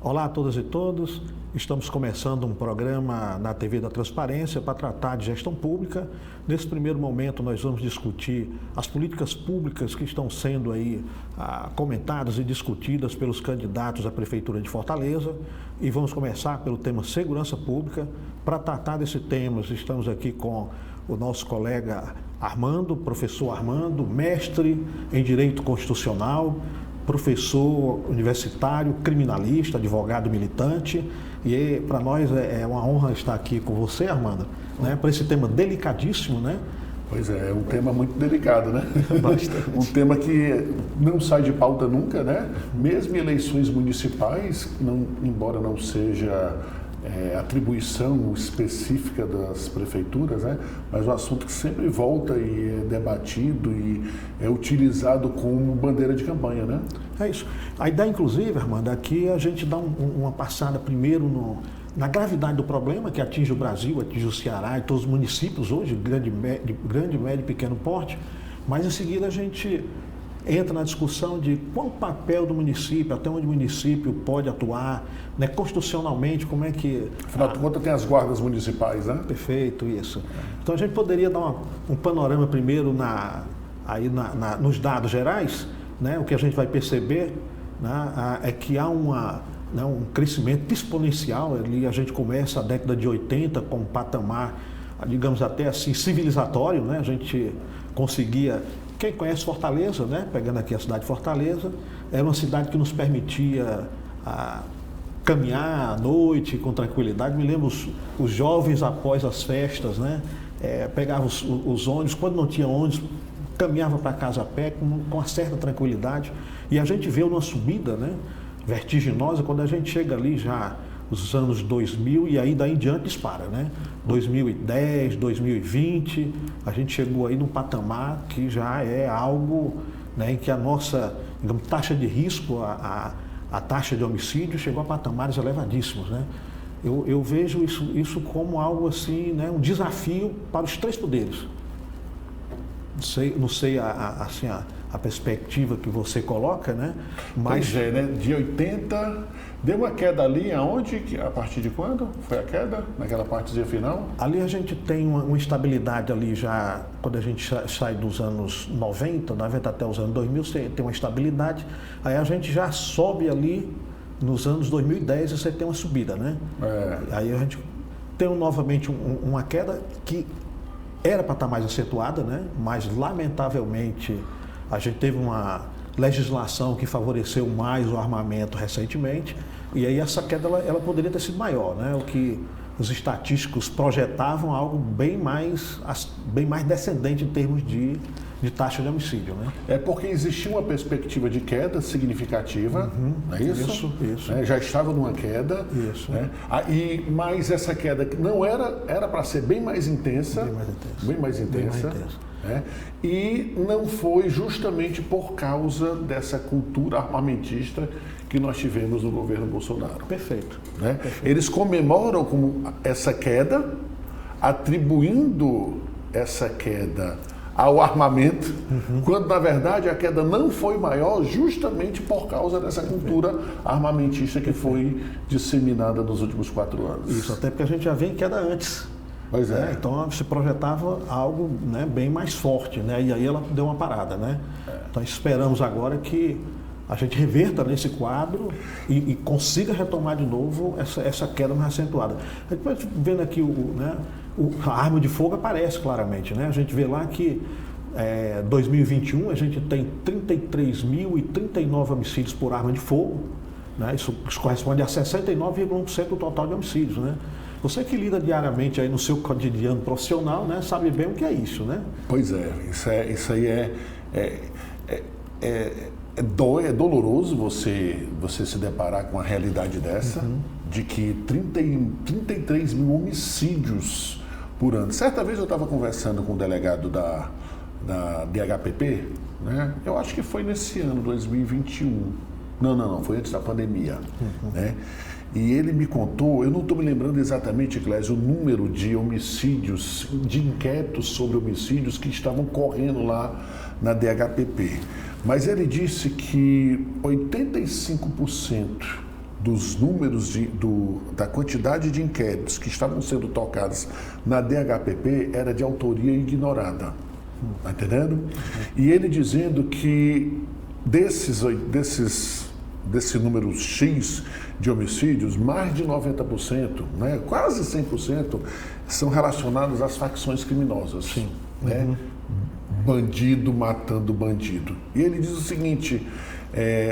Olá a todas e todos, estamos começando um programa na TV da Transparência para tratar de gestão pública. Nesse primeiro momento nós vamos discutir as políticas públicas que estão sendo aí comentadas e discutidas pelos candidatos à Prefeitura de Fortaleza e vamos começar pelo tema segurança pública. Para tratar desse tema, estamos aqui com o nosso colega Armando, professor Armando, mestre em Direito Constitucional, professor universitário, criminalista, advogado militante, e para nós é uma honra estar aqui com você, Armando, né, para esse tema delicadíssimo, né? Pois é um tema muito delicado, né? Bastante. Um tema que não sai de pauta nunca, né? Mesmo em eleições municipais, embora não seja atribuição específica das prefeituras, né? Mas um assunto que sempre volta e é debatido e é utilizado como bandeira de campanha, né? É isso. A ideia, inclusive, Armando, aqui a gente dá uma passada primeiro na gravidade do problema que atinge o Brasil, atinge o Ceará e todos os municípios hoje, grande, médio e pequeno porte, mas em seguida a gente entra na discussão de qual o papel do município, até onde o município pode atuar, né, constitucionalmente, como é que... Afinal de contas tem as guardas municipais, né? Perfeito, isso. Então a gente poderia dar um panorama primeiro nos dados gerais, né? O que a gente vai perceber, né, é que há um crescimento exponencial. Ali a gente começa a década de 80 com um patamar, digamos até assim, civilizatório, né? A gente conseguia... Quem conhece Fortaleza, né? Pegando aqui a cidade de Fortaleza, era uma cidade que nos permitia caminhar à noite com tranquilidade. Me lembro os jovens após as festas, né? Pegavam os ônibus, quando não tinha ônibus, caminhava para casa a pé com uma certa tranquilidade. E a gente vê uma subida, né, vertiginosa quando a gente chega ali já os anos 2000 e aí daí em diante dispara, né? 2010, 2020, a gente chegou aí num patamar que já é algo, né, em que a nossa, digamos, taxa de risco, a taxa de homicídio chegou a patamares elevadíssimos, né? Eu vejo isso como algo assim, né, um desafio para os três poderes. Não sei a perspectiva que você coloca, né? Mas né? De 80, deu uma queda ali, aonde? A partir de quando foi a queda? Naquela partezinha final? Ali a gente tem uma estabilidade ali já, quando a gente sai dos anos 90, até os anos 2000, você tem uma estabilidade, aí a gente já sobe ali nos anos 2010 e você tem uma subida, né? Aí a gente tem novamente uma queda que era para estar mais acentuada, né? Mas lamentavelmente a gente teve uma legislação que favoreceu mais o armamento recentemente e aí essa queda ela poderia ter sido maior, né? O que os estatísticos projetavam algo bem mais descendente em termos de taxa de homicídio, né? É porque existia uma perspectiva de queda significativa, não é isso? Isso. Né? Já estava numa queda. Isso. Né? Mas essa queda não era para ser bem mais intensa. Bem mais intensa. Né? E não foi justamente por causa dessa cultura armamentista que nós tivemos no governo Bolsonaro. Perfeito. Né? Perfeito. Eles comemoram como essa queda, atribuindo essa queda ao armamento, quando na verdade a queda não foi maior justamente por causa dessa cultura armamentista que foi disseminada nos últimos 4 anos. Isso, até porque a gente já vem em queda antes. Pois é. Então se projetava algo, né, bem mais forte, né? E aí ela deu uma parada, né? Então esperamos agora que a gente reverta nesse quadro e consiga retomar de novo essa queda mais acentuada. Depois, vendo aqui a arma de fogo aparece claramente, né? A gente vê lá que 2021 a gente tem 33.039 homicídios por arma de fogo, né? Isso corresponde a 69,1% do total de homicídios, né? Você que lida diariamente aí no seu cotidiano profissional, né, sabe bem o que é isso, né? Pois é, isso aí é doloroso você se deparar com uma realidade dessa, de que 33 mil homicídios por ano. Certa vez eu estava conversando com o delegado da DHPP, né? Eu acho que foi nesse ano, 2021. Não, foi antes da pandemia, né? E ele me contou, eu não estou me lembrando exatamente, Clésio, o número de homicídios, de inquéritos sobre homicídios que estavam correndo lá na DHPP. Mas ele disse que 85% dos números da quantidade de inquéritos que estavam sendo tocados na DHPP era de autoria ignorada. Está entendendo? E ele dizendo que desse número X de homicídios, mais de 90%, né, quase 100%, são relacionados às facções criminosas. Sim. Né? Bandido matando bandido. E ele diz o seguinte: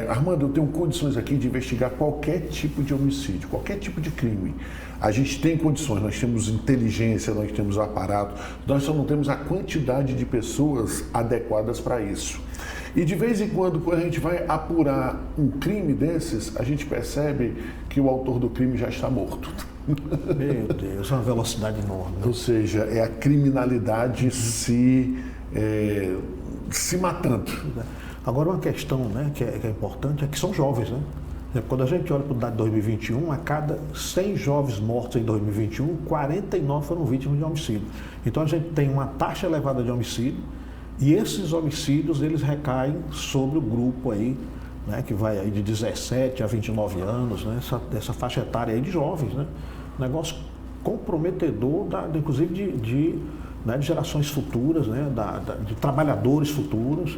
Armando, eu tenho condições aqui de investigar qualquer tipo de homicídio, qualquer tipo de crime. A gente tem condições, nós temos inteligência, nós temos aparato, nós só não temos a quantidade de pessoas adequadas para isso. E de vez em quando a gente vai apurar um crime desses, a gente percebe que o autor do crime já está morto. Meu Deus, uma velocidade enorme. Ou seja, é a criminalidade se matando. Agora, uma questão, né, que é importante é que são jovens, né? Quando a gente olha para o dado de 2021, a cada 100 jovens mortos em 2021, 49 foram vítimas de homicídio. Então a gente tem uma taxa elevada de homicídio e esses homicídios eles recaem sobre o grupo aí, né, que vai aí de 17 a 29 anos, né, essa faixa etária aí de jovens, né? Negócio comprometedor, inclusive de gerações futuras, né, de trabalhadores futuros.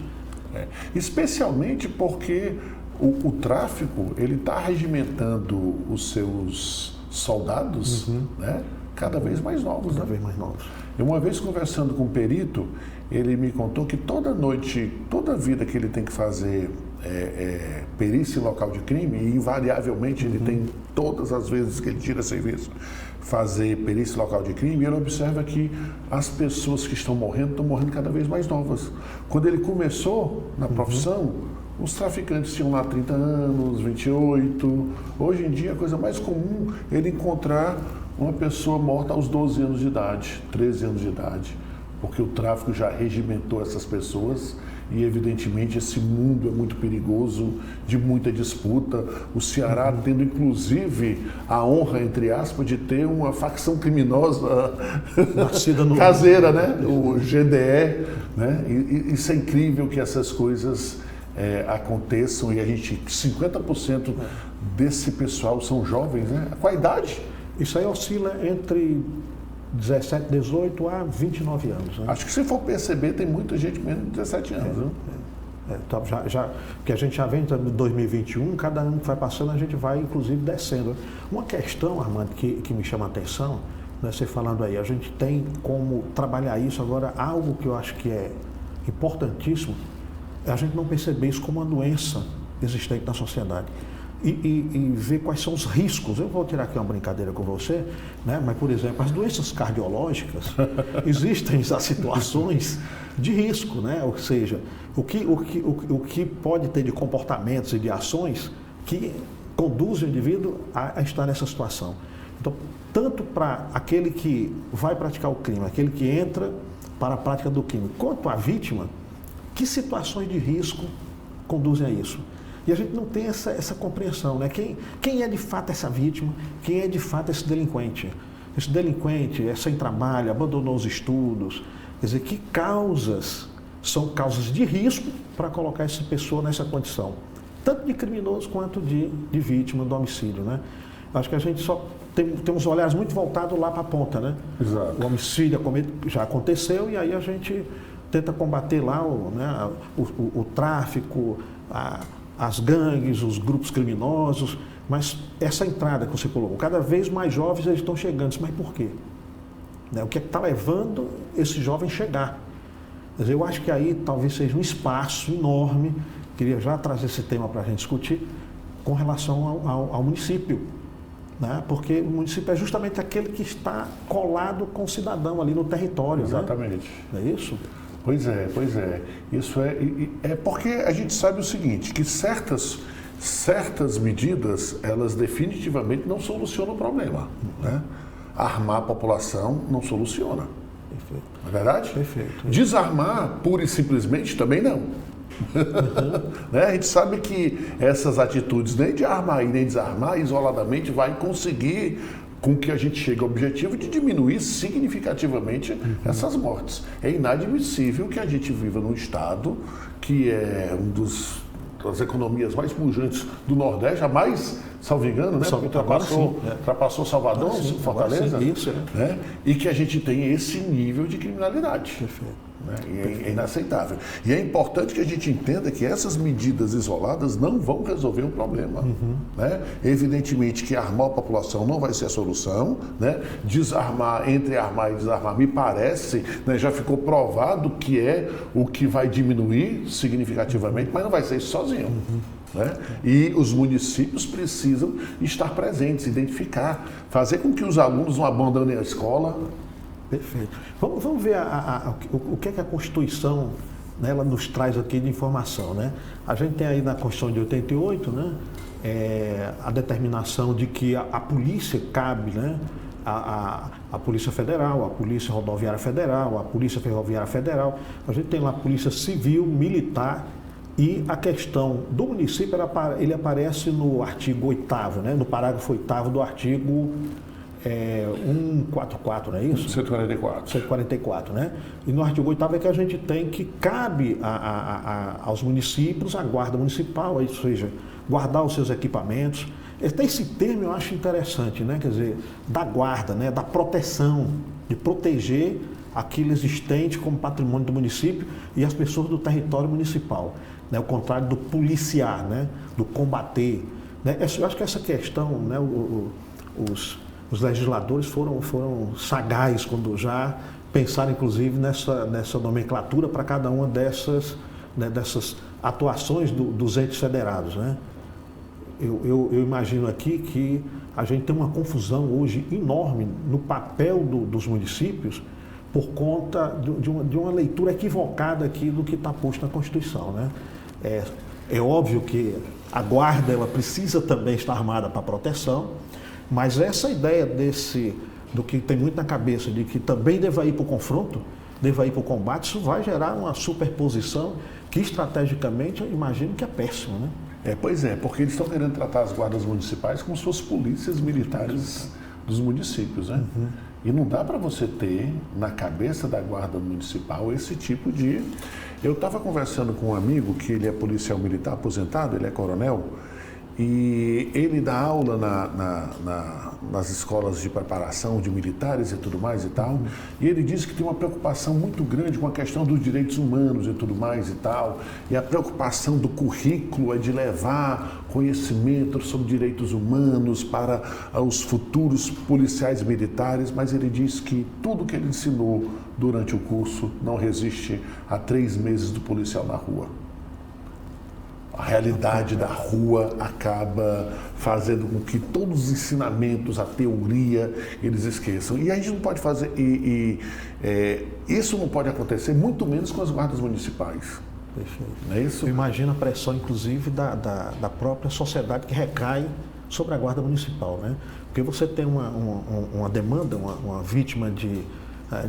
Especialmente porque o tráfico ele está regimentando os seus soldados, né, cada vez mais novos. Cada vez mais novos. Eu uma vez conversando com um perito, ele me contou que toda noite, toda vida que ele tem que fazer perícia em local de crime, e invariavelmente ele tem, todas as vezes que ele tira serviço, fazer perícia em local de crime, ele observa que as pessoas que estão morrendo cada vez mais novas. Quando ele começou na profissão, os traficantes tinham lá 30 anos, 28. Hoje em dia, a coisa mais comum é ele encontrar uma pessoa morta aos 12 anos de idade, 13 anos de idade, porque o tráfico já regimentou essas pessoas e, evidentemente, esse mundo é muito perigoso, de muita disputa. O Ceará tendo, inclusive, a honra, entre aspas, de ter uma facção criminosa caseira, né? O GDE, né? E isso é incrível que essas coisas aconteçam, e a gente, 50% desse pessoal são jovens, né? Qual a idade? Isso aí oscila entre 17, 18 a 29 anos. Né? Acho que se for perceber, tem muita gente menos de 17 anos. Né? Então, porque a gente já vem em 2021, cada ano que vai passando, a gente vai, inclusive, descendo. Uma questão, Armando, que me chama a atenção, né, você falando aí, a gente tem como trabalhar isso agora, algo que eu acho que é importantíssimo, é a gente não perceber isso como uma doença existente na sociedade. E ver quais são os riscos. Eu vou tirar aqui uma brincadeira com você, né? Mas, por exemplo, as doenças cardiológicas, existem as situações de risco, né? Ou seja, o que pode ter de comportamentos e de ações que conduzem o indivíduo a estar nessa situação. Então, tanto para aquele que vai praticar o crime, aquele que entra para a prática do crime, quanto a vítima, que situações de risco conduzem a isso? E a gente não tem essa compreensão, né? Quem é de fato essa vítima? Quem é de fato esse delinquente? Esse delinquente é sem trabalho, abandonou os estudos. Quer dizer, que causas são causas de risco para colocar essa pessoa nessa condição? Tanto de criminoso quanto de vítima do homicídio, né? Acho que a gente só tem uns olhares muito voltados lá para a ponta, né? Exato. O homicídio já aconteceu e aí a gente tenta combater lá o tráfico, as gangues, os grupos criminosos, mas essa entrada que você colocou, cada vez mais jovens eles estão chegando, mas por quê? O que é que está levando esse jovem a chegar? Quer dizer, eu acho que aí talvez seja um espaço enorme, queria já trazer esse tema para a gente discutir, com relação ao município, né? Porque o município é justamente aquele que está colado com o cidadão ali no território. Exatamente. Né? Não é isso? Pois é. Isso é porque a gente sabe o seguinte, que certas medidas, elas definitivamente não solucionam o problema. Né? Armar a população não soluciona. Perfeito. Não é verdade? Perfeito. Desarmar, pura e simplesmente, também não. Né? A gente sabe que essas atitudes, nem de armar e nem desarmar, isoladamente, vai conseguir com que a gente chegue ao objetivo de diminuir significativamente essas mortes. É inadmissível que a gente viva num estado que é das economias mais pujantes do Nordeste, a mais salvo engano, né? Ultrapassou Salvador, Fortaleza, isso, né? E que a gente tem esse nível de criminalidade. Perfeito. Né? É inaceitável. E é importante que a gente entenda que essas medidas isoladas não vão resolver o problema. Né? Evidentemente que armar a população não vai ser a solução. Né? Desarmar, entre armar e desarmar, me parece, né, já ficou provado que é o que vai diminuir significativamente, mas não vai ser isso sozinho. Né? E os municípios precisam estar presentes, identificar, fazer com que os alunos não abandonem a escola. Perfeito. Vamos ver o que é que a Constituição, né, ela nos traz aqui de informação. Né? A gente tem aí na Constituição de 88, né, a determinação de que a polícia cabe, né, a Polícia Federal, a Polícia Rodoviária Federal, a Polícia Ferroviária Federal. A gente tem lá a Polícia Civil, Militar, e a questão do município, ele aparece no artigo 8º, né, no parágrafo 8º do artigo 144, não é isso? 144. 144, né? E no artigo 8º é que a gente tem que cabe aos municípios a guarda municipal, ou seja, guardar os seus equipamentos. Esse termo eu acho interessante, né? Quer dizer, da guarda, né? Da proteção, de proteger aquilo existente como patrimônio do município e as pessoas do território municipal. Né? O contrário do policiar, né? Do combater. Né? Eu acho que essa questão, né? Os legisladores foram sagazes quando já pensaram, inclusive, nessa nomenclatura para cada uma dessas atuações dos entes federados. Né? Eu imagino aqui que a gente tem uma confusão hoje enorme no papel dos municípios por conta de uma leitura equivocada aqui do que está posto na Constituição. Né? É óbvio que a guarda ela precisa também estar armada para proteção, mas essa ideia do que tem muito na cabeça, de que também deva ir para o confronto, deva ir para o combate, isso vai gerar uma superposição que estrategicamente eu imagino que é péssimo, né? Pois é, porque eles estão querendo tratar as guardas municipais como se fossem polícias militares dos municípios, né? E não dá para você ter na cabeça da guarda municipal esse tipo de... Eu estava conversando com um amigo que ele é policial militar aposentado, ele é coronel, e ele dá aula nas escolas de preparação de militares e tudo mais e tal. E ele disse que tem uma preocupação muito grande com a questão dos direitos humanos e tudo mais e tal. E a preocupação do currículo é de levar conhecimento sobre direitos humanos para os futuros policiais militares. Mas ele diz que tudo que ele ensinou durante o curso não resiste a 3 meses do policial na rua. A realidade da rua acaba fazendo com que todos os ensinamentos, a teoria, eles esqueçam. E a gente não pode fazer, isso não pode acontecer, muito menos com as guardas municipais. Perfeito. Não é isso? Eu imagino a pressão, inclusive, da própria sociedade que recai sobre a guarda municipal, né? Porque você tem uma demanda, uma vítima de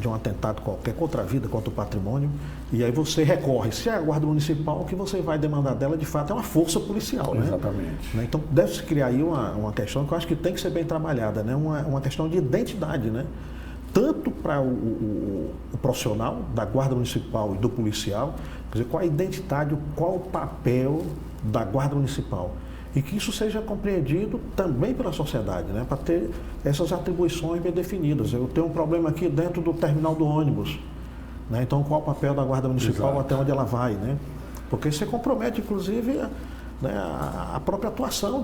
um atentado qualquer contra a vida, contra o patrimônio, e aí você recorre. Se é a guarda municipal, o que você vai demandar dela, de fato, é uma força policial. Né? Exatamente. Então, deve-se criar aí uma questão que eu acho que tem que ser bem trabalhada, né? Uma questão de identidade, né? Tanto para o profissional da guarda municipal e do policial, quer dizer, qual a identidade, qual o papel da guarda municipal. E que isso seja compreendido também pela sociedade, né? Para ter essas atribuições bem definidas. Eu tenho um problema aqui dentro do terminal do ônibus, né? Então qual o papel da guarda municipal, exato, até onde ela vai, né? Porque você compromete, inclusive, né, a própria atuação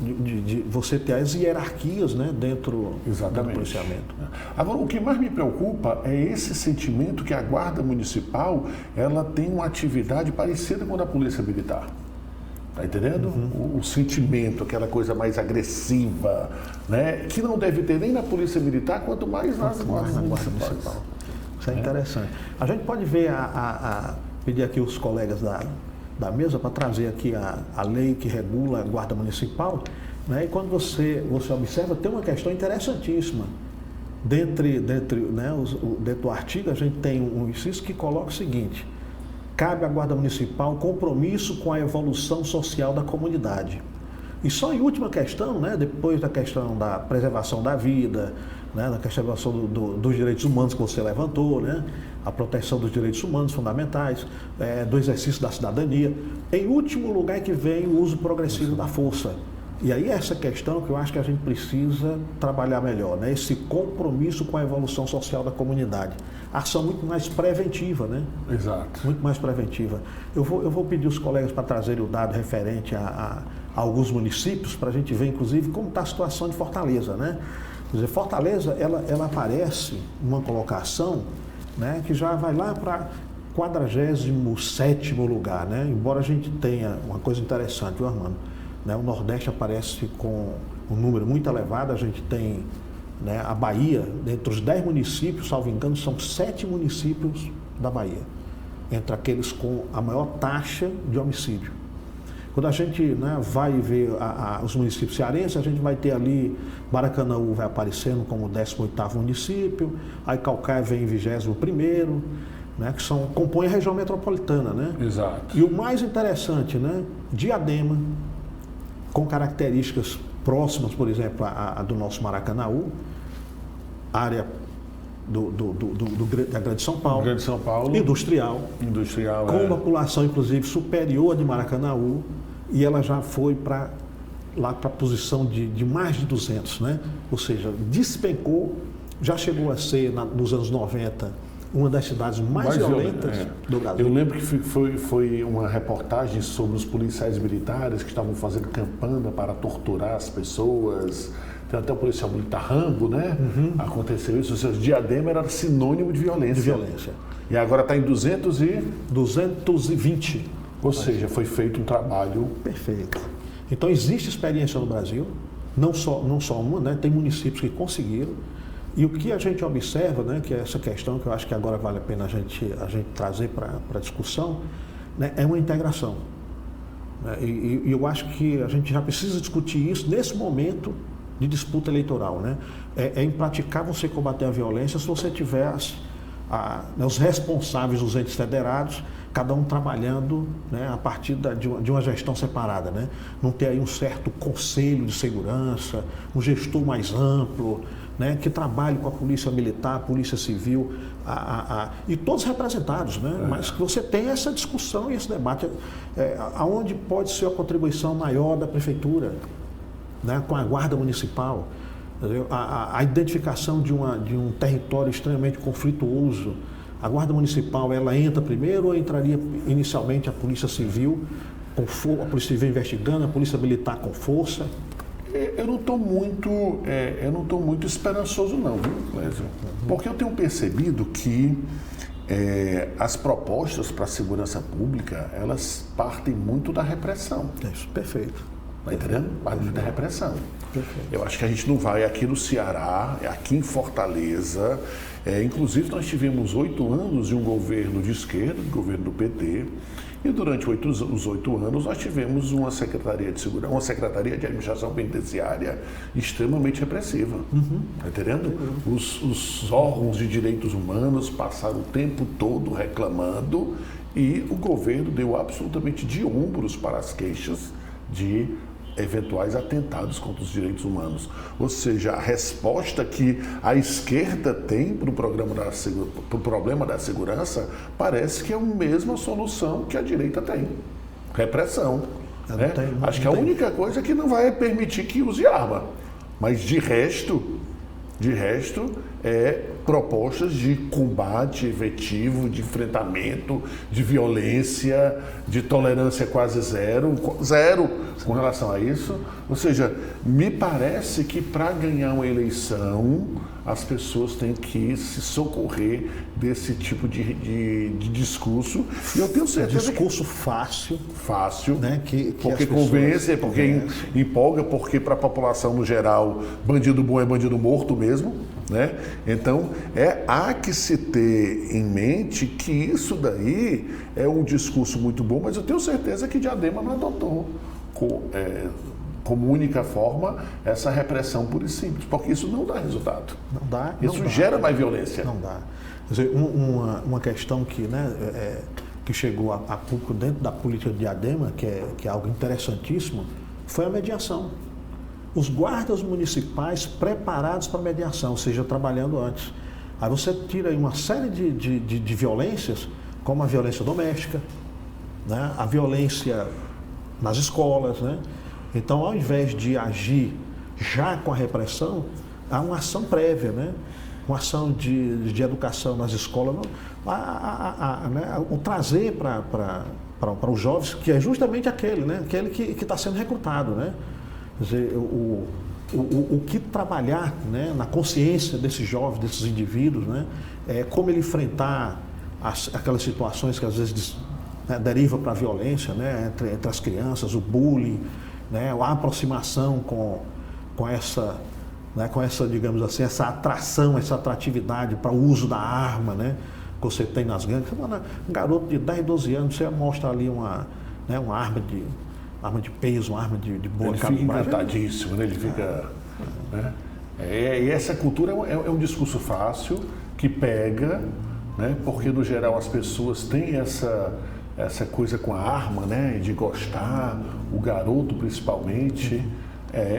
de você ter as hierarquias, né, dentro do policiamento. Agora, o que mais me preocupa é esse sentimento que a guarda municipal ela tem uma atividade parecida com a da polícia militar. Está entendendo? O sentimento, aquela coisa mais agressiva, né? Que não deve ter nem na polícia militar, quanto mais nas guardas municipais. Isso é interessante. A gente pode ver, pedir aqui os colegas da mesa para trazer aqui a lei que regula a guarda municipal, né? E quando você observa, tem uma questão interessantíssima. Dentro do artigo, a gente tem um inciso que coloca o seguinte: cabe à guarda municipal compromisso com a evolução social da comunidade. E só em última questão, né, depois da questão da preservação da vida, né, da preservação dos direitos humanos que você levantou, né, a proteção dos direitos humanos fundamentais, do exercício da cidadania, em último lugar é que vem o uso progressivo da força, E aí essa questão que eu acho que a gente precisa trabalhar melhor, né? Esse compromisso com a evolução social da comunidade. Ação muito mais preventiva, né? Exato. Muito mais preventiva. Eu vou pedir os colegas para trazerem o dado referente a alguns municípios, para a gente ver, inclusive, como está a situação de Fortaleza, né? Quer dizer, Fortaleza, ela aparece numa colocação, né, que já vai lá para 47º lugar, né? Embora a gente tenha uma coisa interessante, viu, Armando? Né? O Nordeste aparece com um número muito elevado, a gente tem, né, a Bahia, dentre os 10 municípios, salvo engano, são 7 municípios da Bahia, entre aqueles com a maior taxa de homicídio. Quando a gente, né, vai ver os municípios cearenses, a gente vai ter ali, Maracanaú vai aparecendo como 18º município, aí Caucaia vem em 21º, né, que compõe a região metropolitana, né? Exato. E o mais interessante, né, Diadema, com características próximas, por exemplo, a do nosso Maracanaú, área da Grande São Paulo, Grande São Paulo, industrial, com uma população, inclusive, superior a de Maracanaú, e ela já foi para a posição de mais de 200, né? Ou seja, despencou, já chegou a ser, nos anos 90, uma das cidades mais violentas do Brasil. Eu lembro que foi uma reportagem sobre os policiais militares que estavam fazendo campanha para torturar as pessoas. Tem até o policial militar Rambo, né? Aconteceu isso. Ou seja, Diadema era sinônimo de violência. De violência. E agora está em 220. Ou seja, foi feito um trabalho... Perfeito. Então, existe experiência no Brasil, não só uma, né? Tem municípios que conseguiram. E o que a gente observa, né, que é essa questão que eu acho que agora vale a pena a gente trazer para a discussão, né, é uma integração. E eu acho que a gente já precisa discutir isso nesse momento de disputa eleitoral, né? É impraticável você combater a violência se você tiver os responsáveis dos entes federados, cada um trabalhando, né, a partir de uma gestão separada, né? Não ter aí um certo conselho de segurança, um gestor mais amplo, né, que trabalhe com a polícia militar, a polícia civil, e todos representados, né? Mas que você tenha essa discussão e esse debate, aonde pode ser a contribuição maior da prefeitura, né, com a guarda municipal, a identificação de um território extremamente conflituoso. A guarda municipal, ela entra primeiro ou entraria inicialmente a polícia civil, a polícia civil investigando, a polícia militar com força? Eu não estou muito esperançoso não, viu, Clésio? Porque eu tenho percebido que as propostas para a segurança pública, elas partem muito da repressão. Isso, perfeito. Está entendendo? Partem da repressão. Perfeito. Eu acho que a gente não vai aqui no Ceará, aqui em Fortaleza. Inclusive, nós tivemos 8 anos de um governo de esquerda, do governo do PT. E durante os 8 anos nós tivemos uma Secretaria de Segurança, uma Secretaria de Administração Penitenciária extremamente repressiva. Está entendendo? Os órgãos de direitos humanos passaram o tempo todo reclamando e o governo deu absolutamente de ombros para as queixas de eventuais atentados contra os direitos humanos. Ou seja, a resposta que a esquerda tem para o problema da segurança parece que é a mesma solução que a direita tem. Repressão. Né? Acho que a única coisa é que não vai permitir que use arma. Mas de resto propostas de combate efetivo, de enfrentamento, de violência, de tolerância quase zero com relação a isso. Ou seja, me parece que para ganhar uma eleição, as pessoas têm que se socorrer desse tipo de discurso. E eu tenho certeza discurso fácil, né? Porque as convence, porque empolga, porque para a população no geral, bandido bom é bandido morto mesmo, né? Então, há que se ter em mente que isso daí é um discurso muito bom, mas eu tenho certeza que Diadema não adotou como única forma essa repressão pura e simples, porque isso não dá resultado. Não dá. Isso gera mais violência. Não dá. Quer dizer, uma questão que, né, que chegou a público dentro da política de Diadema, que é algo interessantíssimo, foi a mediação. Os guardas municipais preparados para a mediação, ou seja, trabalhando antes. Aí você tira aí uma série de violências, como a violência doméstica, né, a violência nas escolas, né? Então, ao invés de agir já com a repressão, há uma ação prévia, né? Uma ação de educação nas escolas, né? O trazer para os jovens, que é justamente aquele, né? Aquele que está sendo recrutado, né? Quer dizer, o que trabalhar, né, na consciência desses jovens, desses indivíduos, né, como ele enfrentar aquelas situações que às vezes, né, derivam para a violência, né, entre as crianças, o bullying, né, a aproximação com essa, né, digamos assim, essa atração, essa atratividade para o uso da arma, né, que você tem nas gangues. Um garoto de 10, 12 anos, você mostra ali uma arma de peso, uma arma de boa calibragem. Ele fica encantadíssimo, né? Ele fica... Né? E essa cultura é um discurso fácil, que pega, né? Porque no geral as pessoas têm essa coisa com a arma, né? De gostar, o garoto principalmente.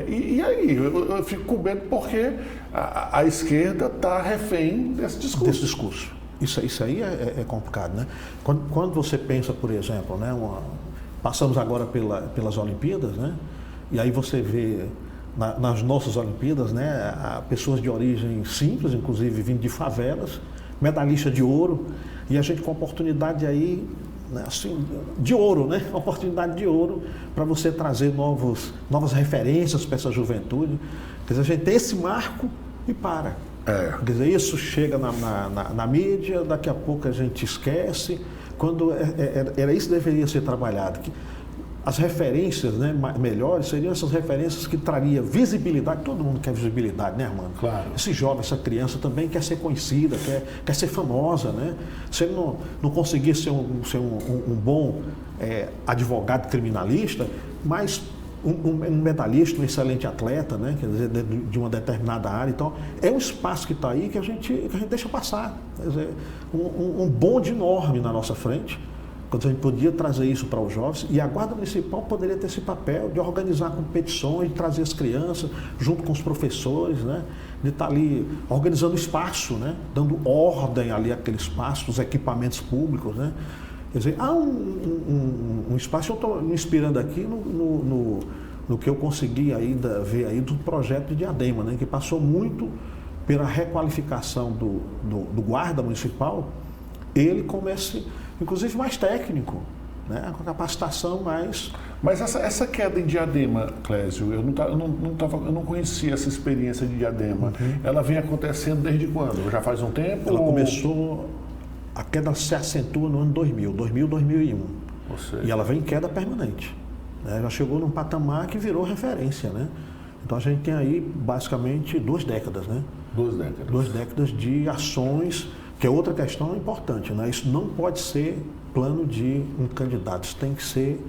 E aí, eu fico com medo porque a esquerda está refém desse discurso. Isso aí é complicado, né? Quando você pensa, por exemplo, né? Passamos agora pelas Olimpíadas, né? E aí você vê nas nossas Olimpíadas, né? Pessoas de origem simples, inclusive vindo de favelas, medalhista de ouro, e a gente com oportunidade aí, né? Assim, de ouro, né? Oportunidade de ouro para você trazer novas referências para essa juventude. Quer dizer, a gente tem esse marco e para. Quer dizer, isso chega na mídia, daqui a pouco a gente esquece. Quando era isso que deveria ser trabalhado. Que as referências, né, melhores seriam essas referências que trariam visibilidade. Todo mundo quer visibilidade, né, Armando? Claro. Esse jovem, essa criança também quer ser conhecida, quer ser famosa, né? Se ele não conseguir ser um bom advogado criminalista, mas um medalhista, um excelente atleta, né? Quer dizer, de uma determinada área. Então, é um espaço que está aí que a gente deixa passar. Quer dizer, um bonde enorme na nossa frente, quando a gente podia trazer isso para os jovens, e a Guarda Municipal poderia ter esse papel de organizar competições, de trazer as crianças junto com os professores, né? De estar ali organizando espaço, né? Dando ordem ali àquele espaço, os equipamentos públicos, né? Quer dizer, há um espaço, eu estou me inspirando aqui no que eu consegui ainda ver aí do projeto de Diadema, né, que passou muito pela requalificação do guarda municipal, ele comece, inclusive mais técnico, né, com capacitação mais... Mas essa queda em Diadema, Clésio, eu não conhecia essa experiência de Diadema. Uhum. Ela vem acontecendo desde quando? Já faz um tempo? Ela começou... A queda se acentua no ano 2000, 2001. E ela vem em queda permanente. Né? Já chegou num patamar que virou referência, né? Então a gente tem aí basicamente 2 décadas, né? 2 décadas. 2 décadas de ações, que é outra questão importante, né? Isso não pode ser plano de um candidato, isso tem que ser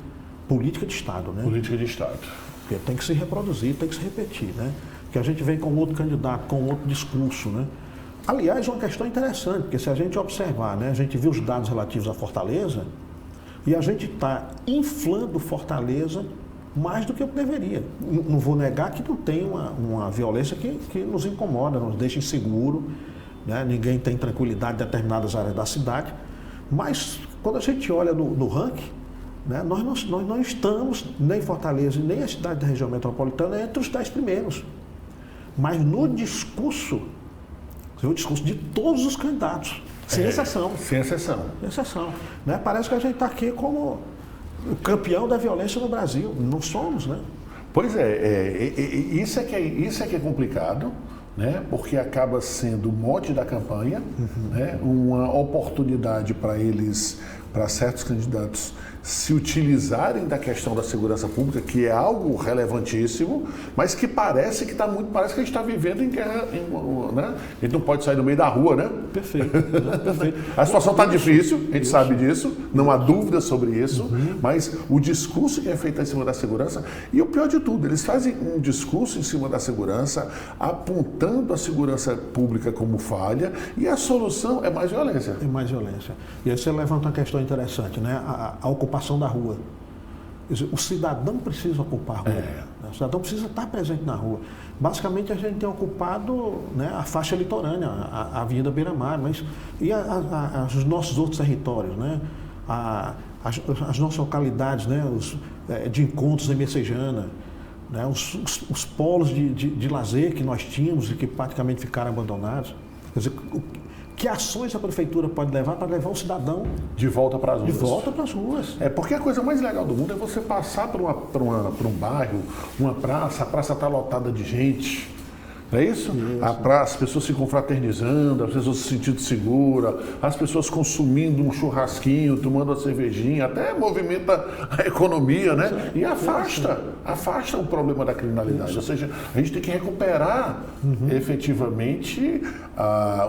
política de Estado, né? Política de Estado. Porque tem que se reproduzir, tem que se repetir, né? Porque a gente vem com outro candidato, com outro discurso, né? Aliás, é uma questão interessante, porque se a gente observar, né, a gente viu os dados relativos à Fortaleza, e a gente está inflando Fortaleza mais do que o que deveria. Não vou negar que não tem uma violência que nos incomoda, nos deixa inseguro, né? Ninguém tem tranquilidade em determinadas áreas da cidade, mas quando a gente olha no ranking, né, nós não estamos, nem Fortaleza, nem a cidade da região metropolitana, entre os 10 primeiros. Mas no discurso, o discurso de todos os candidatos, sem exceção. Sem exceção. Sem exceção. Né? Parece que a gente está aqui como o campeão da violência no Brasil. Não somos, né? Pois isso é que é complicado, né? Porque acaba sendo o mote da campanha, né? Uma oportunidade para certos candidatos se utilizarem da questão da segurança pública, que é algo relevantíssimo, mas que parece que a gente está vivendo em guerra, né? A gente não pode sair no meio da rua, né? Perfeito. Perfeito. A situação está difícil, a gente sabe disso, não há dúvida sobre isso, mas o discurso que é feito em cima da segurança, e o pior de tudo, eles fazem um discurso em cima da segurança, apontando a segurança pública como falha, e a solução é mais violência. É mais violência. E aí você levanta uma questão interessante, né? A ocupação da rua. Quer dizer, o cidadão precisa ocupar a rua. Né? O cidadão precisa estar presente na rua. Basicamente, a gente tem ocupado, né, a faixa litorânea, a Avenida Beira-Mar, mas e os nossos outros territórios, né? As nossas localidades, né, de encontros em Messejana. né, os polos de lazer que nós tínhamos e que praticamente ficaram abandonados. Quer dizer, que ações a prefeitura pode levar para levar o cidadão de volta para as ruas? De volta para as ruas. Porque a coisa mais legal do mundo é você passar por um bairro, uma praça, a praça está lotada de gente. Não é isso? A praça, as pessoas se confraternizando, as pessoas se sentindo seguras, as pessoas consumindo um churrasquinho, tomando uma cervejinha, até movimenta a economia, né? E afasta o problema da criminalidade. Ou seja, a gente tem que recuperar efetivamente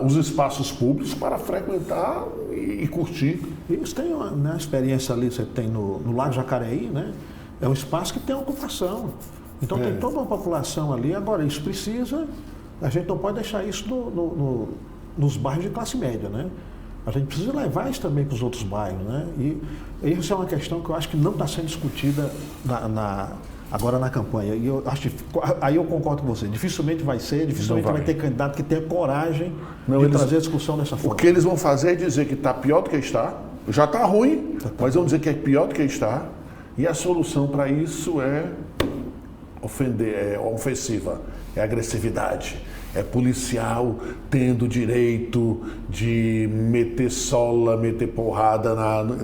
os espaços públicos para frequentar e curtir. Isso tem uma experiência ali, você tem no Lago Jacareí, né? É um espaço que tem ocupação. Então tem toda uma população ali. Agora, isso precisa, a gente não pode deixar isso nos bairros de classe média, né? A gente precisa levar isso também para os outros bairros, né? E isso é uma questão que eu acho que não está sendo discutida agora na campanha. E eu acho que, aí eu concordo com você, dificilmente vai ter candidato que tenha coragem de trazer a discussão dessa forma. O que eles vão fazer é dizer que está pior do que está, já está ruim, mas vão dizer que é pior do que está, e a solução para isso é ofensiva, é agressividade, é policial tendo direito de meter sola, meter porrada,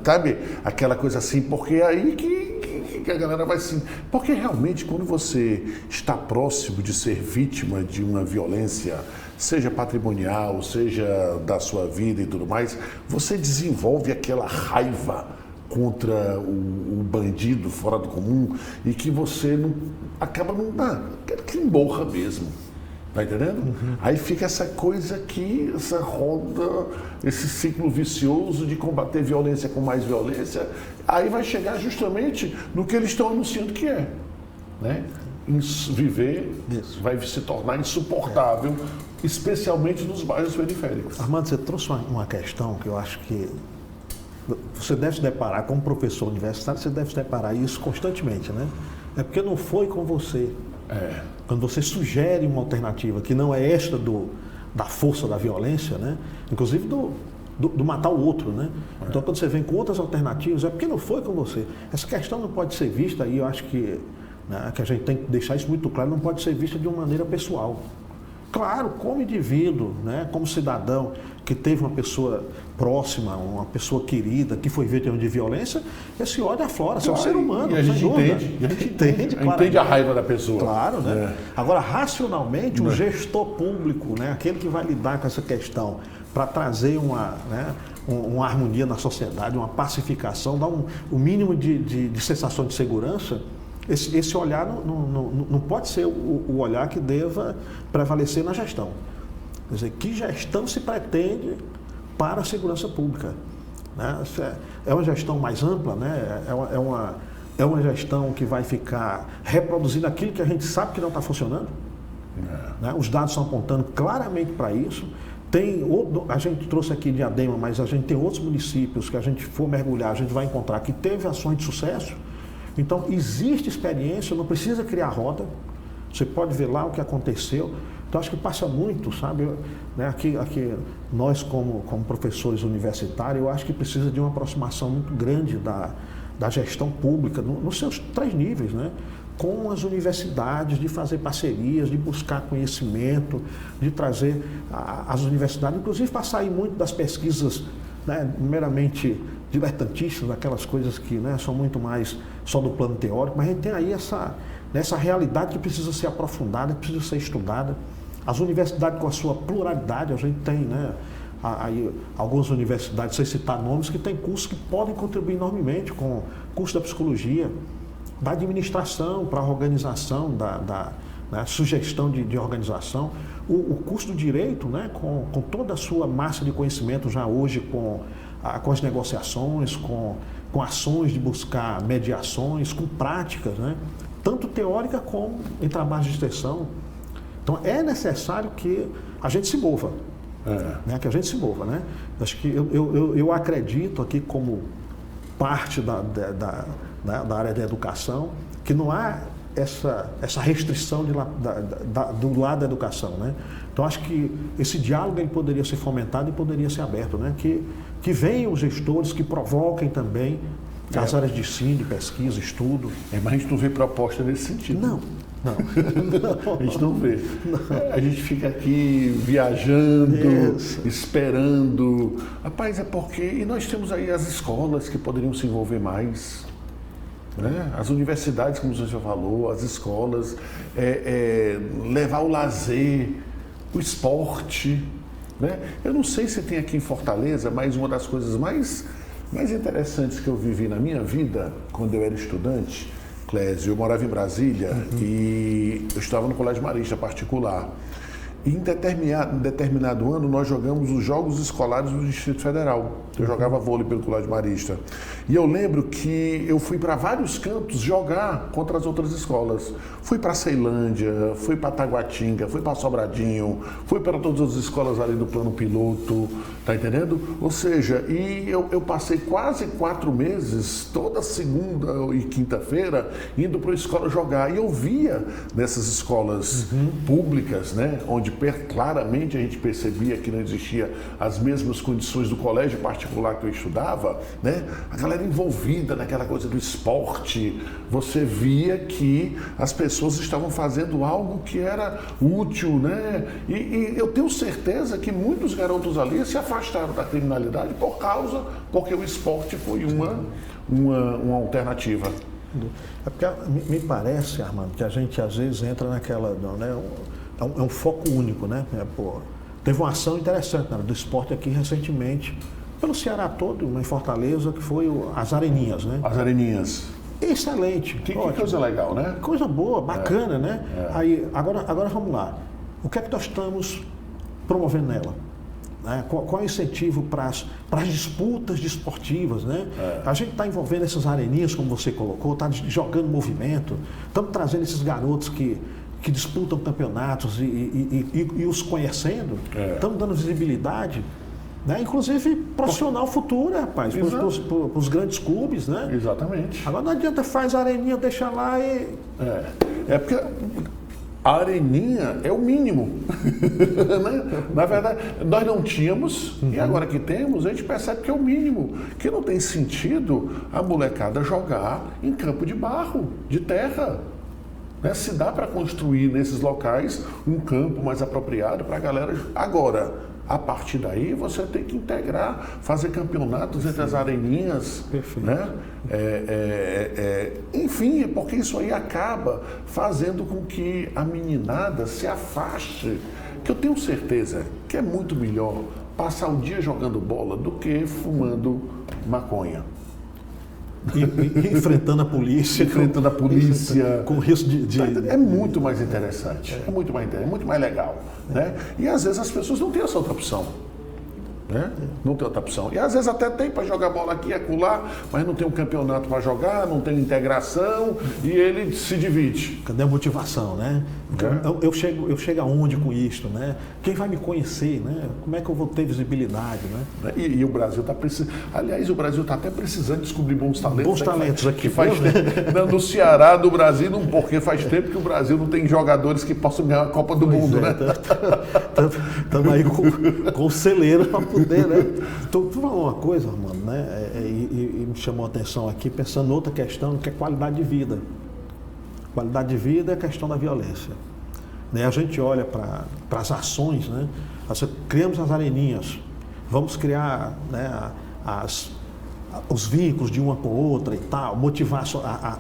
sabe? Aquela coisa assim, porque é aí que a galera vai sim. Porque realmente quando você está próximo de ser vítima de uma violência, seja patrimonial, seja da sua vida e tudo mais, você desenvolve aquela raiva contra o bandido fora do comum e que você acaba que emborra mesmo. Tá entendendo? Aí fica essa coisa aqui, essa roda, esse ciclo vicioso de combater violência com mais violência. Aí vai chegar justamente no que eles estão anunciando que é, né? Viver vai se tornar insuportável, especialmente nos bairros periféricos. Armando, você trouxe uma questão que eu acho que você deve se deparar, como professor universitário, você deve se deparar isso constantemente, né? É porque não foi com você. Quando você sugere uma alternativa que não é esta da força da violência, né? Inclusive do matar o outro, né? Então, quando você vem com outras alternativas, é porque não foi com você. Essa questão não pode ser vista, e eu acho que a gente tem que deixar isso muito claro, não pode ser vista de uma maneira pessoal. Claro, como indivíduo, né, como cidadão que teve uma pessoa próxima, uma pessoa querida, que foi vítima de violência, esse ódio aflora, você é um ser humano. E a gente entende a raiva da pessoa. Claro, né? Agora, racionalmente, o gestor público, né, aquele que vai lidar com essa questão para trazer uma harmonia na sociedade, uma pacificação, dar um mínimo de sensação de segurança. Esse olhar não pode ser o olhar que deva prevalecer na gestão. Quer dizer, que gestão se pretende para a segurança pública? Né? É uma gestão mais ampla, né? É uma gestão que vai ficar reproduzindo aquilo que a gente sabe que não está funcionando. Né? Os dados estão apontando claramente para isso. A gente trouxe aqui Diadema, mas a gente tem outros municípios que a gente for mergulhar, a gente vai encontrar que teve ações de sucesso. Então, existe experiência, não precisa criar roda, você pode ver lá o que aconteceu. Então, acho que passa muito, sabe? Né? Aqui nós, como professores universitários, eu acho que precisa de uma aproximação muito grande da gestão pública, nos seus 3 níveis, né? Com as universidades, de fazer parcerias, de buscar conhecimento, de trazer as universidades, inclusive para sair muito das pesquisas, né, meramente diletantistas, aquelas coisas que, né, são muito mais só do plano teórico, mas a gente tem aí essa realidade que precisa ser aprofundada, que precisa ser estudada. As universidades com a sua pluralidade, a gente tem, né, aí algumas universidades, sem citar nomes, que têm cursos que podem contribuir enormemente com o curso da psicologia, da administração para a organização, né, sugestão de organização, o curso do direito, né, com toda a sua massa de conhecimento já hoje com as negociações, com ações de buscar mediações, com práticas, né, tanto teórica como em trabalhos de extensão. Então é necessário que a gente se mova, né, que a gente se mova, né? Acho que eu acredito aqui como parte da área da educação que não há essa restrição do lado da educação, né? Então acho que esse diálogo ele poderia ser fomentado e poderia ser aberto, né? Que venham os gestores, que provoquem também as áreas de ensino, de pesquisa, estudo. Mas a gente não vê proposta nesse sentido. Não. Não. A gente não vê. A gente fica aqui viajando, esperando. Rapaz, é porque... E nós temos aí as escolas que poderiam se envolver mais. Né? As universidades, como você já falou, as escolas, levar o lazer, o esporte. Né? Eu não sei se tem aqui em Fortaleza, mas uma das coisas mais interessantes que eu vivi na minha vida, quando eu era estudante, Clésio, eu morava em Brasília e eu estava no Colégio Marista particular. E em determinado ano nós jogamos os Jogos Escolares do Distrito Federal. Eu jogava vôlei pelo Colégio Marista. E eu lembro que eu fui para vários cantos jogar contra as outras escolas. Fui para Ceilândia, fui para Taguatinga, fui para Sobradinho, fui para todas as escolas ali do plano piloto, tá entendendo? Ou seja, e eu passei quase 4 meses, toda segunda e quinta-feira, indo para a escola jogar. E eu via nessas escolas públicas, né, onde claramente a gente percebia que não existia as mesmas condições do colégio particular que eu estudava, né? A galera envolvida naquela coisa do esporte, você via que as pessoas estavam fazendo algo que era útil, né? E eu tenho certeza que muitos garotos ali se afastaram da criminalidade porque o esporte foi uma alternativa. É porque me parece, Armando, que a gente às vezes entra naquela, né? É um foco único, né? Teve uma ação interessante, né, do esporte aqui recentemente, pelo Ceará todo, em Fortaleza, que foi as Areninhas, né? As Areninhas. Excelente. Que coisa legal, né? Coisa boa, bacana, né? Aí, agora vamos lá. O que é que nós estamos promovendo nela? Né? Qual é o incentivo para as disputas desportivas, né? A gente está envolvendo essas areninhas, como você colocou, está jogando movimento, estamos trazendo esses garotos que disputam campeonatos e os conhecendo, estamos dando visibilidade, né? Inclusive profissional futuro, rapaz, para os grandes clubes, né? Exatamente. Agora não adianta faz a areninha, deixa lá e... porque a areninha é o mínimo. Na verdade, nós não tínhamos, e agora que temos, a gente percebe que é o mínimo, que não tem sentido a molecada jogar em campo de barro, de terra. Né? Se dá para construir nesses locais um campo mais apropriado para a galera. Agora, a partir daí, você tem que integrar, fazer campeonatos entre as areninhas. Perfeito. Né? Enfim, porque isso aí acaba fazendo com que a meninada se afaste. Que eu tenho certeza que é muito melhor passar o dia jogando bola do que fumando maconha. E enfrentando a polícia. Enfrentando a polícia. Com risco de... É muito mais interessante. É muito mais legal. Né? E às vezes as pessoas não têm essa outra opção. Né? Não tem outra opção. E às vezes até tem para jogar bola aqui e acolá, mas não tem um campeonato para jogar, não tem integração e ele se divide. Cadê a motivação, né? Eu chego aonde com isto, né? Quem vai me conhecer, né? Como é que eu vou ter visibilidade, né? E o Brasil está precisando... Aliás, o Brasil está até precisando descobrir bons talentos. Bons talentos aqui. Que faz tempo, no Ceará, do Brasil, porque faz tempo que o Brasil não tem jogadores que possam ganhar a Copa do Mundo, né? Estamos aí com o celeiro para poder, né? Tu falou uma coisa, Armando, né? E me chamou a atenção aqui, pensando em outra questão, que é qualidade de vida. Qualidade de vida é a questão da violência. Né? A gente olha para as ações, né? Criamos as areninhas, vamos criar, né, os vínculos de uma com outra e tal, motivar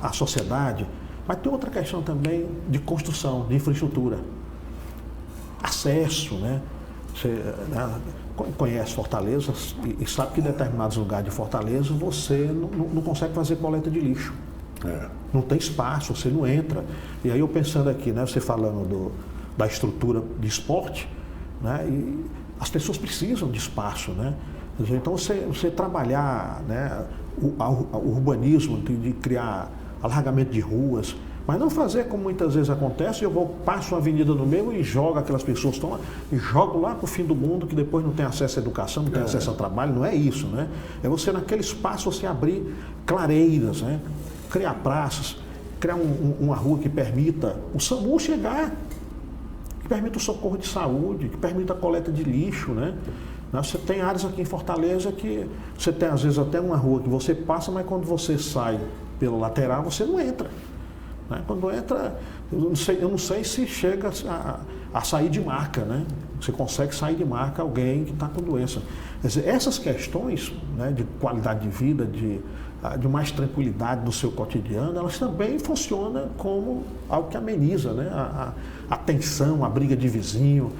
a sociedade. Mas tem outra questão também de construção, de infraestrutura. Acesso, né? Você conhece Fortaleza e sabe que em determinados lugares de Fortaleza você não consegue fazer coleta de lixo. Não tem espaço, você não entra. E aí eu pensando aqui, né, você falando da estrutura de esporte, né, e as pessoas precisam de espaço, né? Então você trabalhar, né, o urbanismo, de criar alargamento de ruas, mas não fazer como muitas vezes acontece, passo uma avenida no meio e jogo aquelas pessoas que estão lá, e jogo lá para o fim do mundo, que depois não tem acesso à educação, não tem acesso ao trabalho, não é isso, né? É você naquele espaço você abrir clareiras, né? Criar praças, criar uma rua que permita o SAMU chegar, que permita o socorro de saúde, que permita a coleta de lixo, né? Você tem áreas aqui em Fortaleza que você tem às vezes até uma rua que você passa, mas quando você sai pela lateral você não entra. Né? Quando entra, Eu não sei se chega a sair de marca, né? Você consegue sair de marca alguém que está com doença. Quer dizer, essas questões, né, de qualidade de vida, de mais tranquilidade no seu cotidiano, elas também funcionam como algo que ameniza, né, a tensão, a briga de vizinho,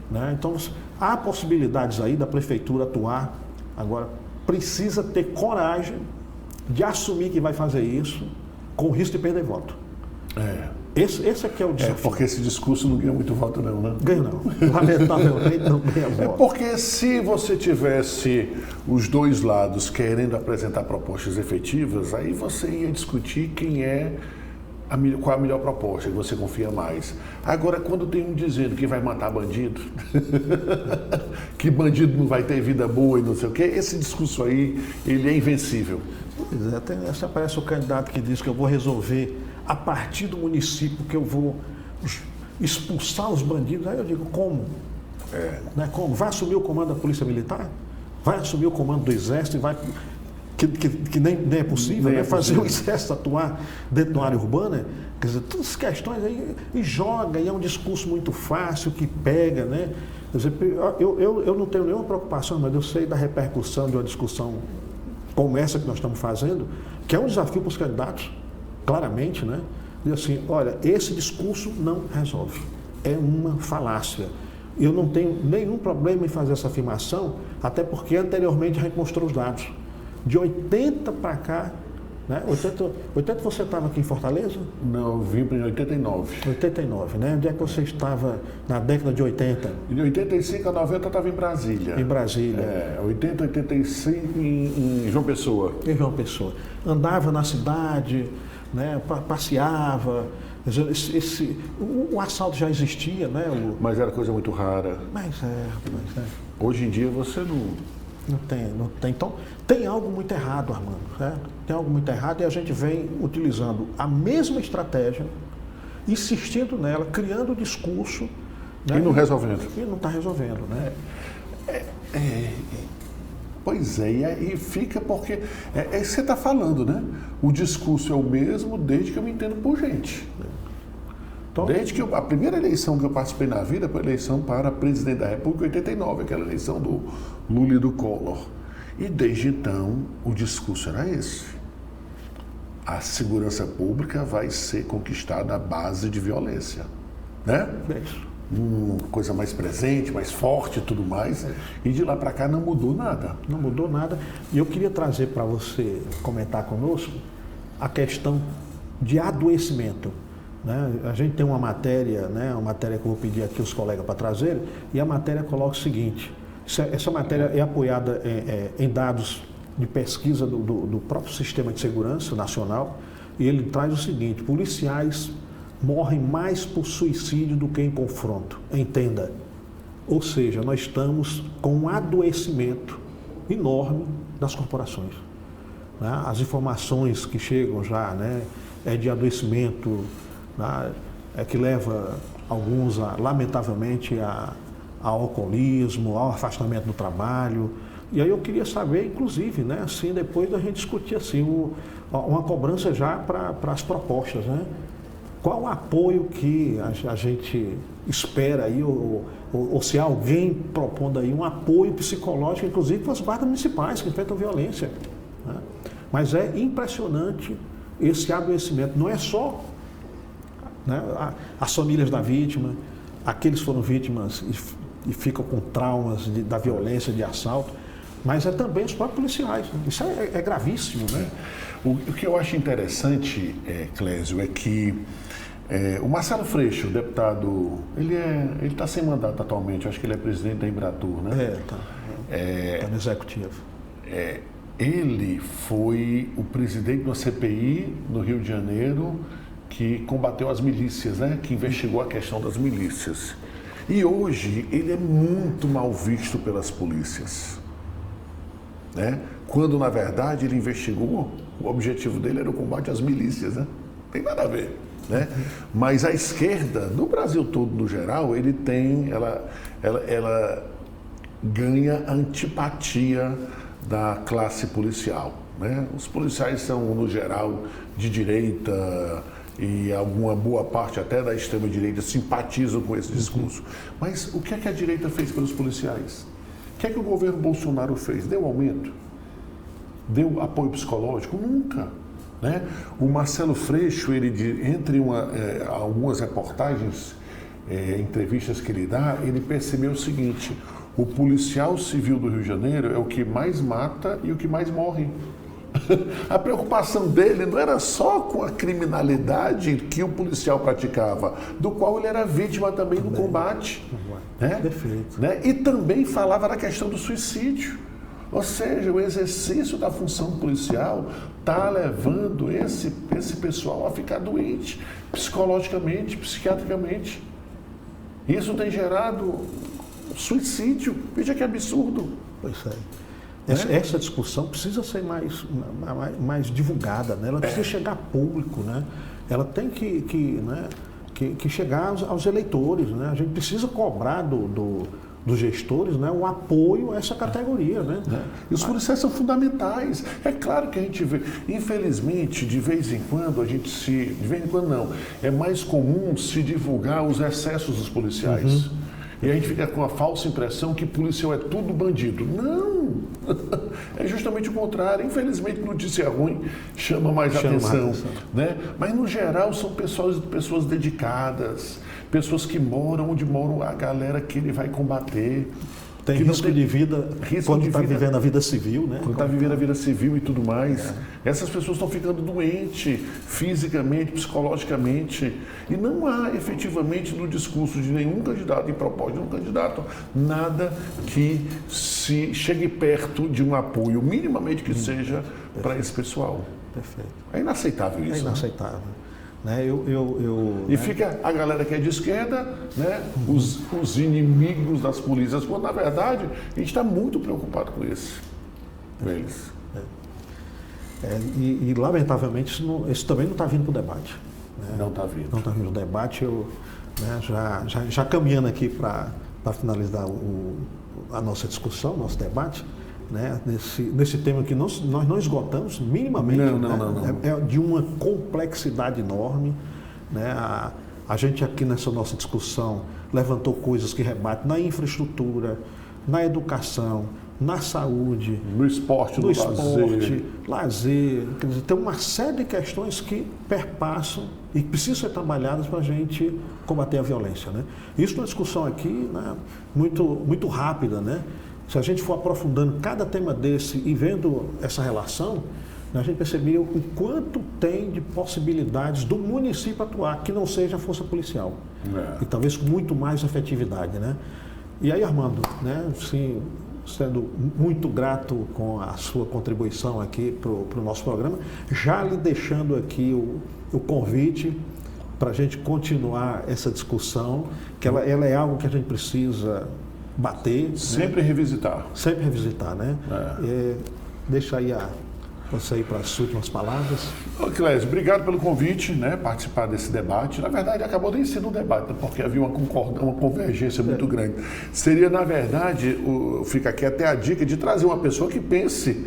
né? Então, há possibilidades aí da prefeitura atuar. Agora, precisa ter coragem de assumir que vai fazer isso com o risco de perder voto. Esse é que é o desafio. Porque esse discurso não ganha muito voto não, né? Ganha não. Lamentavelmente não ganha voto. Porque se você tivesse os dois lados querendo apresentar propostas efetivas, aí você ia discutir qual a melhor proposta, que você confia mais. Agora, quando tem um dizendo que vai matar bandido, que bandido não vai ter vida boa e não sei o quê, esse discurso aí, ele é invencível. Pois é, essa parece o candidato que diz que eu vou resolver a partir do município, que eu vou expulsar os bandidos. Aí eu digo, como? Né, como? Vai assumir o comando da Polícia Militar? Vai assumir o comando do Exército? Que nem é possível, né? Fazer o Exército atuar dentro de uma área urbana? Quer dizer, todas as questões aí, e joga, e é um discurso muito fácil, que pega, né? Quer dizer, eu não tenho nenhuma preocupação, mas eu sei da repercussão de uma discussão como essa que nós estamos fazendo, que é um desafio para os candidatos, claramente, né? E assim, olha, esse discurso não resolve. É uma falácia. Eu não tenho nenhum problema em fazer essa afirmação, até porque anteriormente a gente mostrou os dados. De 80 para cá, né? 80 você estava aqui em Fortaleza? Não, eu vim em 89. 89, né? Onde é que você estava na década de 80? De 85 a 90 eu estava em Brasília. Em Brasília. 80, 85 em João Pessoa. Em João Pessoa. Andava na cidade, né? Passeava. O assalto já existia, né? Mas era coisa muito rara. Mas é. Hoje em dia você não... Não tem. Então, tem algo muito errado, Armando, certo? Tem algo muito errado e a gente vem utilizando a mesma estratégia, insistindo nela, criando o discurso. Né? E não resolvendo. E não está resolvendo, né? Pois é, e aí fica porque... É isso que você está falando, né? O discurso é o mesmo desde que eu me entendo por gente. Então, desde que a primeira eleição que eu participei na vida foi a eleição para presidente da República, 89, aquela eleição do Lula e do Collor. E desde então, o discurso era esse. A segurança pública vai ser conquistada à base de violência, né? Uma coisa mais presente, mais forte e tudo mais. E de lá para cá não mudou nada. Não mudou nada. E eu queria trazer para você comentar conosco a questão de adoecimento. Né? A gente tem uma matéria, né? Uma matéria que eu vou pedir aqui os colegas para trazer, e a matéria coloca o seguinte: essa matéria é apoiada em dados de pesquisa do próprio Sistema de Segurança Nacional, e ele traz o seguinte: policiais morrem mais por suicídio do que em confronto. Entenda. Ou seja, nós estamos com um adoecimento enorme das corporações. Né? As informações que chegam já, né, é de adoecimento, né, que leva alguns, lamentavelmente, ao alcoolismo, ao afastamento do trabalho. E aí eu queria saber, inclusive, né, assim, depois da gente discutir assim, uma cobrança já para as propostas, né? Qual o apoio que a gente espera aí, ou se alguém propondo aí um apoio psicológico, inclusive para as guardas municipais que enfrentam violência. Né? Mas é impressionante esse adoecimento. Não é só, né, as famílias da vítima, aqueles que foram vítimas e ficam com traumas da violência, de assalto, mas é também os próprios policiais. Isso é gravíssimo, né? O que eu acho interessante, Clésio, é que o Marcelo Freixo, o deputado, ele está sem mandato atualmente, acho que ele é presidente da Embratur, né? Está no executivo. Ele foi o presidente da CPI no Rio de Janeiro, que combateu as milícias, né? Que investigou a questão das milícias. E hoje ele é muito mal visto pelas polícias, né? Quando, na verdade, ele investigou, o objetivo dele era o combate às milícias, né? Não tem nada a ver, né? Mas a esquerda, no Brasil todo, no geral, ela ganha antipatia da classe policial, né? Os policiais são, no geral, de direita, e alguma boa parte até da extrema-direita simpatizam com esse discurso. Mas o que é que a direita fez pelos policiais? O que é que o governo Bolsonaro fez? Deu aumento? Deu apoio psicológico? Nunca. Né? O Marcelo Freixo, entre algumas reportagens, entrevistas que ele dá, ele percebeu o seguinte: o policial civil do Rio de Janeiro é o que mais mata e o que mais morre. A preocupação dele não era só com a criminalidade que o policial praticava, do qual ele era vítima também do combate. Né? Perfeito. Né? E também falava da questão do suicídio. Ou seja, o exercício da função policial está levando esse pessoal a ficar doente, psicologicamente, psiquiatricamente. Isso tem gerado suicídio. Veja que absurdo. Pois é. Essa discussão precisa ser mais divulgada, né? Ela precisa chegar a público, né? Ela tem que chegar aos eleitores, né? A gente precisa cobrar dos gestores, né, o apoio a essa categoria, né? E os policiais são fundamentais. É claro que a gente vê, infelizmente, de vez em quando de vez em quando não, é mais comum se divulgar os excessos dos policiais. E a gente fica com a falsa impressão que policial é tudo bandido. Não! É justamente o contrário. Infelizmente, notícia ruim chama mais atenção. Né? Mas, no geral, são pessoas dedicadas, pessoas que moram onde moram a galera que ele vai combater. Tem risco de vida quando está vivendo a vida civil, né? Quando está vivendo a vida civil e tudo mais. Essas pessoas estão ficando doentes, fisicamente, psicologicamente. E não há, efetivamente, no discurso de nenhum candidato, em proposta de um candidato, nada que se chegue perto de um apoio, minimamente que seja, para esse pessoal. Perfeito. É inaceitável isso. É inaceitável. Né? E fica a galera que é de esquerda, né? Os inimigos das polícias, quando na verdade a gente está muito preocupado com eles. E lamentavelmente isso também não está vindo para o debate. Né? Não está vindo. Não está vindo para o debate. Já caminhando aqui para finalizar a nossa discussão, nosso debate, né, nesse tema que nós não esgotamos minimamente. Não. É de uma complexidade enorme. Né? A gente aqui nessa nossa discussão levantou coisas que rebatem na infraestrutura, na educação, na saúde, no esporte, no lazer. Quer dizer, tem uma série de questões que perpassam e precisam ser trabalhadas para a gente combater a violência. Né? Isso é uma discussão aqui, né, muito rápida, né? Se a gente for aprofundando cada tema desse e vendo essa relação, a gente percebeu o quanto tem de possibilidades do município atuar, que não seja a força policial. E talvez com muito mais efetividade. Né? E aí, Armando, né, assim, sendo muito grato com a sua contribuição aqui para o nosso programa, já lhe deixando aqui o convite para a gente continuar essa discussão, que ela é algo que a gente precisa bater. Sempre, né? Sempre revisitar, né? Deixa aí você ir para as últimas palavras. Clésio, obrigado pelo convite, né? Participar desse debate. Na verdade, acabou nem sendo um debate, porque havia uma convergência muito grande. Seria, na verdade, fica aqui até a dica de trazer uma pessoa que pense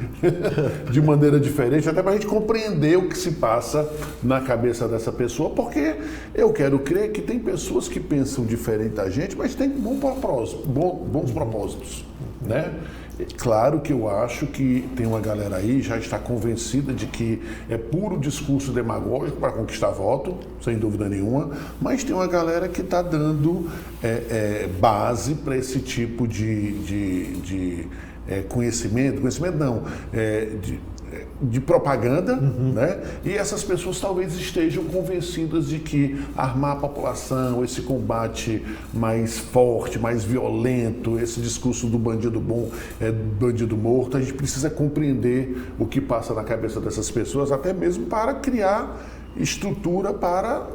de maneira diferente, até para a gente compreender o que se passa na cabeça dessa pessoa, porque eu quero crer que tem pessoas que pensam diferente da gente, mas tem bons propósitos, né? Claro que eu acho que tem uma galera aí já está convencida de que é puro discurso demagógico para conquistar voto, sem dúvida nenhuma, mas tem uma galera que está dando base para esse tipo de conhecimento não, de propaganda, né? E essas pessoas talvez estejam convencidas de que armar a população, esse combate mais forte, mais violento, esse discurso do bandido bom é bandido morto, a gente precisa compreender o que passa na cabeça dessas pessoas, até mesmo para criar estrutura para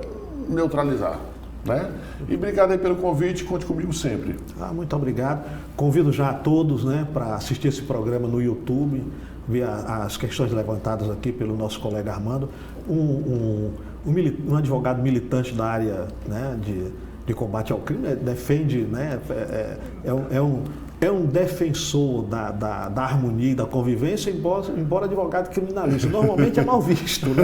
neutralizar. Né? E obrigado aí pelo convite, conte comigo sempre. Muito obrigado. Convido já a todos, né, para assistir esse programa no YouTube, ver as questões levantadas aqui pelo nosso colega Armando, um advogado militante da área, né, de combate ao crime, defende, né, é um defensor da harmonia e da convivência, embora advogado criminalista. Normalmente é mal visto, né?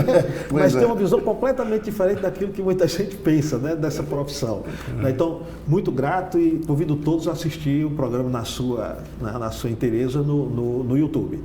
Mas tem uma visão completamente diferente daquilo que muita gente pensa, né, dessa profissão. Então, muito grato e convido todos a assistir o programa na sua inteireza no YouTube.